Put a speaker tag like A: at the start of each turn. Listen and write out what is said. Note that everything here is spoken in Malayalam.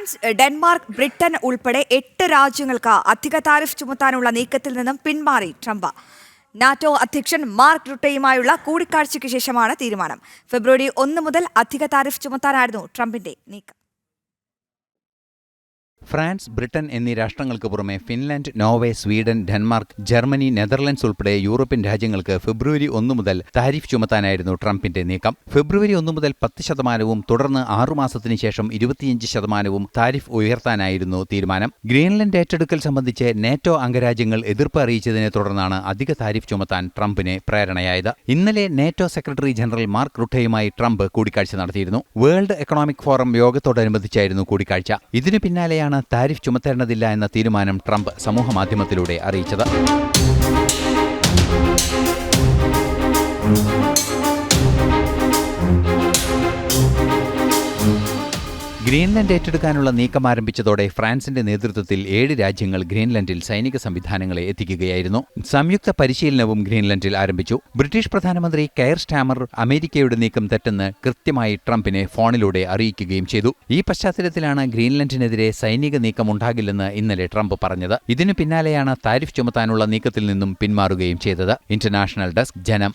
A: ഫ്രാൻസ്, ഡെൻമാർക്ക്, ബ്രിട്ടൻ ഉൾപ്പെടെ 8 രാജ്യങ്ങൾക്ക് അധിക താരിഫ് ചുമത്താനുള്ള നീക്കത്തിൽ നിന്നും പിന്മാറി ട്രംപ്. നാറ്റോ അധ്യക്ഷൻ മാർക്ക് റുട്ടെയുമായുള്ള കൂടിക്കാഴ്ചയ്ക്ക് ശേഷമാണ് തീരുമാനം. ഫെബ്രുവരി 1 മുതൽ അധിക താരിഫ് ചുമത്താനായിരുന്നു ട്രംപിന്റെ നീക്കം.
B: ഫ്രാൻസ്, ബ്രിട്ടൻ എന്നീ രാഷ്ട്രങ്ങൾക്ക് പുറമെ Finland, Norway, Sweden, Denmark, Germany, Netherlands ഉൾപ്പെടെ യൂറോപ്യൻ രാജ്യങ്ങൾക്ക് ഫെബ്രുവരി 1 മുതൽ താരിഫ് ചുമത്താനായിരുന്നു ട്രംപിന്റെ നീക്കം. ഫെബ്രുവരി 1 മുതൽ 10%, തുടർന്ന് 6 മാസത്തിന് ശേഷം 25% താരിഫ് ഉയർത്താനായിരുന്നു തീരുമാനം. ഗ്രീൻലൻഡ് ഏറ്റെടുക്കൽ സംബന്ധിച്ച് നാറ്റോ അംഗരാജ്യങ്ങൾ എതിർപ്പ് അറിയിച്ചതിനെ തുടർന്നാണ് അധിക താരിഫ് ചുമത്താൻ ട്രംപിന് പ്രേരണയായത്. ഇന്നലെ നാറ്റോ സെക്രട്ടറി ജനറൽ മാർക്ക് റുട്ടെയുമായി ട്രംപ് കൂടിക്കാഴ്ച നടത്തിയിരുന്നു. വേൾഡ് എക്കണോമിക് ഫോറം യോഗത്തോടനുബന്ധിച്ചായിരുന്നു കൂടിക്കാഴ്ച. ഇതിനു പിന്നാലെയാണ് താരിഫ് ചുമത്തേണ്ടതില്ല എന്ന തീരുമാനം ട്രംപ് സമൂഹമാധ്യമത്തിലൂടെ അറിയിച്ചത്. ഗ്രീൻലൻഡ് ഏറ്റെടുക്കാനുള്ള നീക്കം ആരംഭിച്ചതോടെ ഫ്രാൻസിന്റെ നേതൃത്വത്തിൽ 7 രാജ്യങ്ങൾ ഗ്രീൻലൻഡിൽ സൈനിക സംവിധാനങ്ങളെ എത്തിക്കുകയായിരുന്നു. സംയുക്ത പരിശീലനവും ഗ്രീൻലൻഡിൽ ആരംഭിച്ചു. ബ്രിട്ടീഷ് പ്രധാനമന്ത്രി കെയർ സ്റ്റാമർ അമേരിക്കയുടെ നീക്കം തെറ്റെന്ന് കൃത്യമായി ട്രംപിനെ ഫോണിലൂടെ അറിയിക്കുകയും ചെയ്തു. ഈ പശ്ചാത്തലത്തിലാണ് ഗ്രീൻലൻഡിനെതിരെ സൈനിക നീക്കം ഉണ്ടാകില്ലെന്ന് ഇന്നലെ ട്രംപ് പറഞ്ഞത്. ഇതിനു പിന്നാലെയാണ് താരിഫ് ചുമത്താനുള്ള നീക്കത്തിൽ നിന്നും പിന്മാറുകയും ചെയ്തത്. ഇന്റർനാഷണൽ ഡെസ്ക്, ജനം.